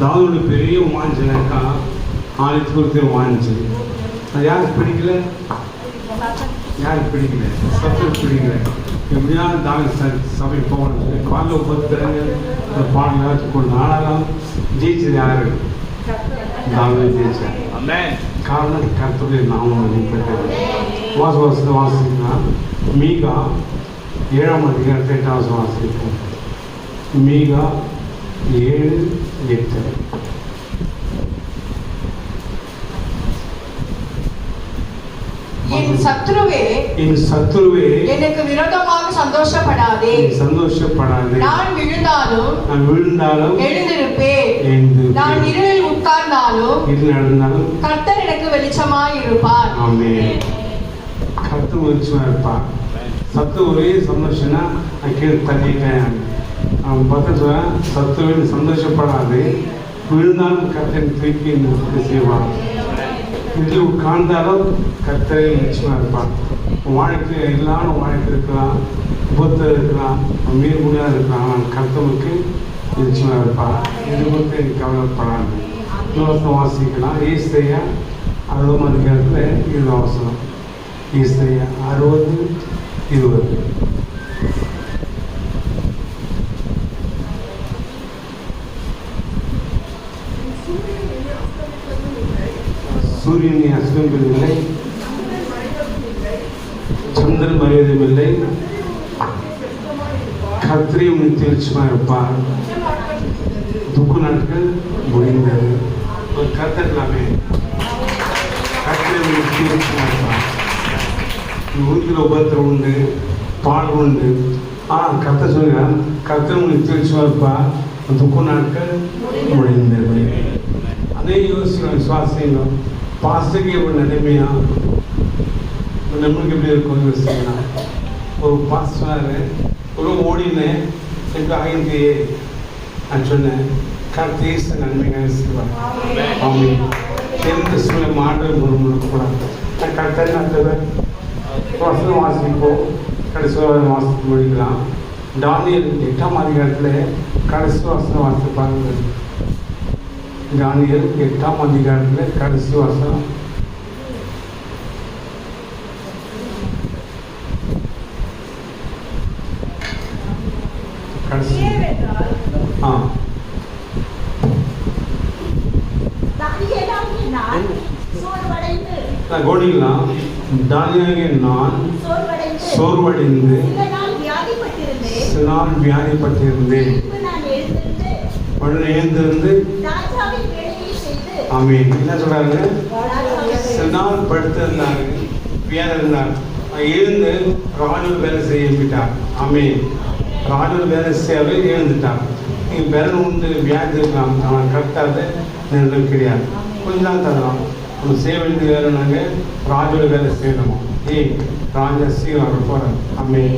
தாவீதுடைய பெரிய வாஞ்சனைக்கா ஆலயத்தை குறித்து வாஞ்சி. அது யாருக்கு பிடிக்கல? யாருக்கு பிடிக்கல? சத்துக்கு பிடிக்கல. எப்படியா தாவீது சபை போகணும்னு சொல்லி காலைல பொறுத்தவங்க அந்த பாடல் யாராச்சும் கொண்டு. ஆனாலும் ஜெயிச்சது யாரு? தாவீது ஜெயிச்சார். காரணம் கர்த்தருடைய நாமம் வெளிப்பட்டது. வாசத்தை வாசிக்கலாம். மீகா 7ஆம் அதிகாரத்தை 8ஆவது வாசிப்போம். மீகா 7:8. என் சத்துருவே எனக்கு விரோதமாக சந்தோஷப்படாதே. நான் விழுந்தாலும் எழுந்திருப்பேன். நான் இருளில் உட்கார்ந்தாலும் கர்த்தர் எனக்கு வெளிச்சமாய் இருப்பார். ஆமென். கர்த்தர் வெளிச்சமா இருப்பார். சத்து ஒரே சந்தோஷம்னா கீழே தள்ளிட்டேன். அவன் பக்கத்துல சத்துருவின் சந்தோஷப்படாது. விழுந்தாலும் கர்த்தர் தூக்கி செய்வான். இதில் உட்கார்ந்தாலும் கர்த்தரை நிச்சயமா இருப்பான். வாழ்க்கை எல்லாரும் வாழ்க்கை இருக்கலாம், விபத்தில் இருக்கலாம், மீன் முடியாது இருக்கலாம். ஆனால் கர்த்தருக்கு நிச்சயமா இருப்பான். இது குறித்து எனக்கு கவலைப்படாது. இன்னொருத்தம் வாசிக்கலாம். ஏசாயா 60ஆம் அதிகாரத்தில் 20 வசனம். ஏசாயா 60:20. சூரியனை அஸ்தமிப்பதில்லை, சந்திரன் மறைவதும் இல்லை, கர்த்தரையும் நித்திய வெளிச்சமாக இருப்பார். துக்க நாட்கள் முடிந்தது. ஒரு கர்த்தர் எல்லாமே கர்த்தரையும் நித்திய வெளிச்சமாக இருப்பார். ஊரில் உபத்திரம் உண்டு, பால் உண்டு. கர்த்தர் சொல்லுகிறார், கர்த்தரும் நித்திய வெளிச்சமாக இருப்பார். துக்க நாட்கள் முடிந்தது. அதே யோசிக்கணும், விசுவாசிக்கணும். பாஸ்டருக்கு எப்படி நிலைமையா நம்மளுக்கு எப்படி இருக்கும் யோசிக்கலாம். ஒரு பாஸ்டர் ஒரு ஓடினேன் எனக்கு ஆகிட்டு நான் சொன்னேன், கர்த்தர் நன்மையாக செய்வார். அவங்க எந்த சூழ்நிலை மாற்ற முழுக்கூடாது. நான் கர்த்தர் நடத்துவேன். வசனம் வாசிப்போம். கடைசி வாசத்துக்கு முடிக்கலாம். தானியேல் 8ஆம் அதிகாரத்தில் கடைசி வசனம் வாசிப்பாங்க. தானியேல் 8ஆம் அதிகாரத்தில் கடைசி வசனம். கடைசி கோடிக்கலாம். தானியேலாகிய நான் சோர்வடைந்து சில நாள் வியாதிப்பட்டிருந்தேன். உடனே எழுந்திருந்து ஆமீன். என்ன சொல்றாங்க? சில நாள் படுத்திருந்தாங்க, வியாதி இருந்தாங்க. எழுந்து ராணுவ வேலை செய்ய விட்டார். ஆமீன். ராணுவ வேலை செய்யவே எழுந்துட்டார். நீங்கள் விரல் உண்டு வியாதி இருக்கலாம், ஆனால் கரெக்டாக நிறுவனம் கிடையாது. கொஞ்ச நாள் தரலாம். நம்ம செய்ய வேண்டியது வேறு. நாங்கள் ராஜோட வேலை செய்யணுமோ? ராஜா சீக்கிரம் போகிறேன். ஆமீன்.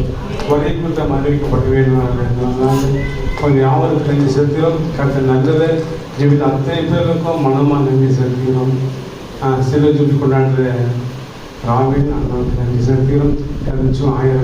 ஒரே குற்றம் அறிவிக்கப்பட வேண்டும். கொஞ்சம் யாவருக்கு நன்றி செலுத்துகிறோம். கருத்து நல்லது ஜீவித அத்தனை பேருக்கும் மனமாக நன்றி செலுத்துகிறோம். சில ஜூட்டி கொண்டாடுற ராவின் அண்ணாவுக்கு நன்றி செலுத்துகிறோம். 1000